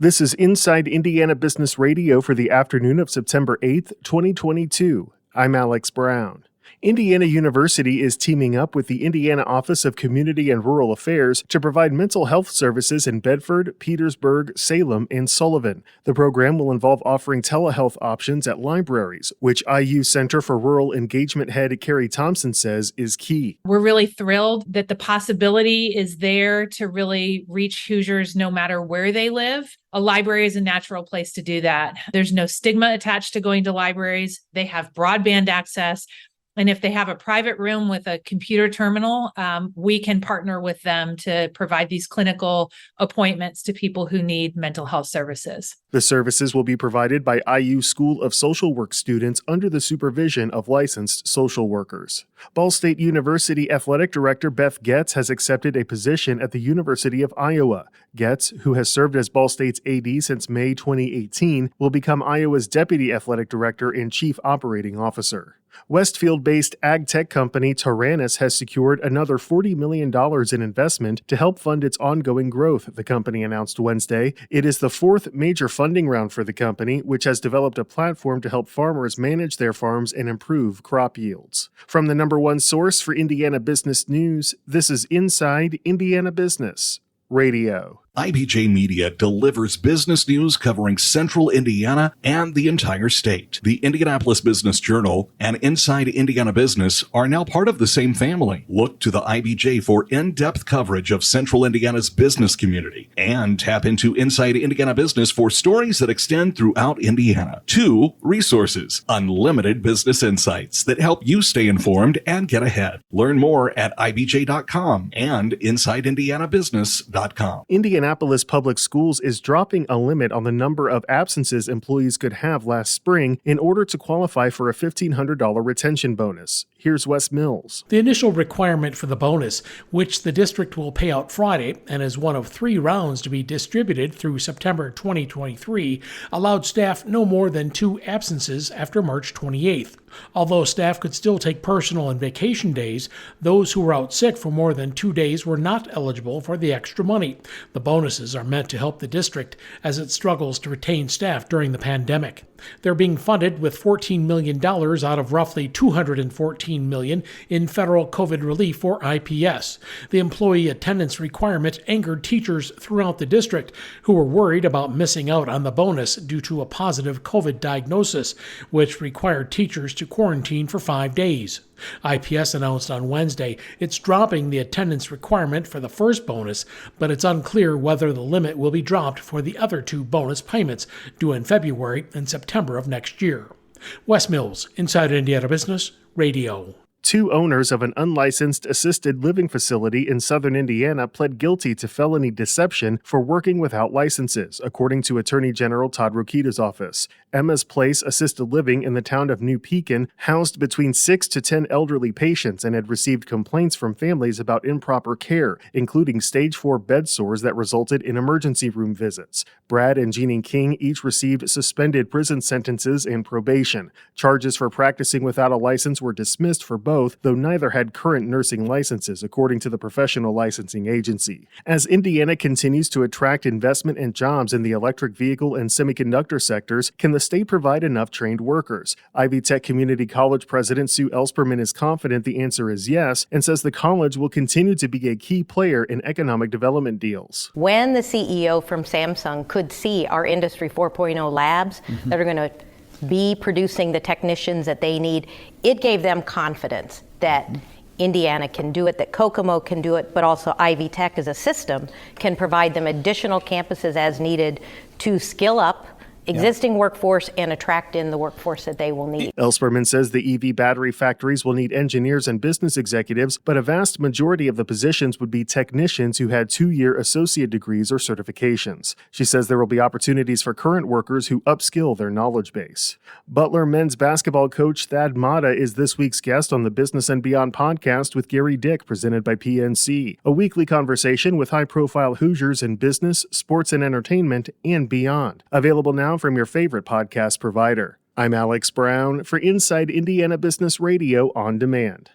This is Inside Indiana Business Radio for the afternoon of September 8th, 2022. I'm Alex Brown. Indiana University is teaming up with the Indiana Office of Community and Rural Affairs to provide mental health services in Bedford, Petersburg, Salem, and Sullivan. The program will involve offering telehealth options at libraries, which IU Center for Rural Engagement head Carrie Thompson says is key. We're really thrilled that the possibility is there to really reach Hoosiers no matter where they live. A library is a natural place to do that. There's no stigma attached to going to libraries. They have broadband access. And if they have a private room with a computer terminal, we can partner with them to provide these clinical appointments to people who need mental health services. The services will be provided by IU School of Social Work students under the supervision of licensed social workers. Ball State University Athletic Director Beth Getz has accepted a position at the University of Iowa. Getz, who has served as Ball State's AD since May 2018, will become Iowa's Deputy Athletic Director and Chief Operating Officer. Westfield-based ag tech company Taranis has secured another $40 million in investment to help fund its ongoing growth, the company announced Wednesday. It is the fourth major funding round for the company, which has developed a platform to help farmers manage their farms and improve crop yields. From the number one source for Indiana business news, this is Inside Indiana Business Radio. IBJ Media delivers business news covering central Indiana and the entire state. The Indianapolis Business Journal and Inside Indiana Business are now part of the same family. Look to the IBJ for in-depth coverage of central Indiana's business community and tap into Inside Indiana Business for stories that extend throughout Indiana. 2 resources, unlimited business insights that help you stay informed and get ahead. Learn more at ibj.com and insideindianabusiness.com. Indianapolis Public Schools is dropping a limit on the number of absences employees could have last spring in order to qualify for a $1,500 retention bonus. Here's Wes Mills. The initial requirement for the bonus, which the district will pay out Friday and is one of 3 rounds to be distributed through September 2023, allowed staff no more than 2 absences after March 28th. Although staff could still take personal and vacation days, those who were out sick for more than 2 days were not eligible for the extra money. The bonuses are meant to help the district as it struggles to retain staff during the pandemic. They're being funded with $14 million out of roughly $214 million in federal COVID relief for IPS. The employee attendance requirement angered teachers throughout the district who were worried about missing out on the bonus due to a positive COVID diagnosis, which required teachers to quarantine for 5 days. IPS announced on Wednesday it's dropping the attendance requirement for the first bonus, but it's unclear whether the limit will be dropped for the other 2 bonus payments due in February and September of next year. Wes Mills, Inside Indiana Business Radio. 2 owners of an unlicensed assisted living facility in southern Indiana pled guilty to felony deception for working without licenses, according to Attorney General Todd Rokita's office. Emma's Place Assisted Living in the town of New Pekin housed between 6 to 10 elderly patients and had received complaints from families about improper care, including stage 4 bed sores that resulted in emergency room visits. Brad and Jeannie King each received suspended prison sentences and probation. Charges for practicing without a license were dismissed for both, though neither had current nursing licenses, according to the professional licensing agency. As Indiana continues to attract investment and jobs in the electric vehicle and semiconductor sectors, can the state provide enough trained workers? Ivy Tech Community College President Sue Elsperman is confident the answer is yes, and says the college will continue to be a key player in economic development deals. When the CEO from Samsung could see our Industry 4.0 labs that are going to be producing the technicians that they need, it gave them confidence that Indiana can do it, that Kokomo can do it, but also Ivy Tech as a system can provide them additional campuses as needed to skill up existing workforce and attract in the workforce that they will need. Elsperman says the EV battery factories will need engineers and business executives, but a vast majority of the positions would be technicians who had 2-year associate degrees or certifications. She says there will be opportunities for current workers who upskill their knowledge base. Butler men's basketball coach Thad Matta is this week's guest on the Business and Beyond podcast with Gary Dick, presented by PNC, a weekly conversation with high-profile Hoosiers in business, sports and entertainment, and beyond. Available now from your favorite podcast provider. I'm Alex Brown for Inside Indiana Business Radio on Demand.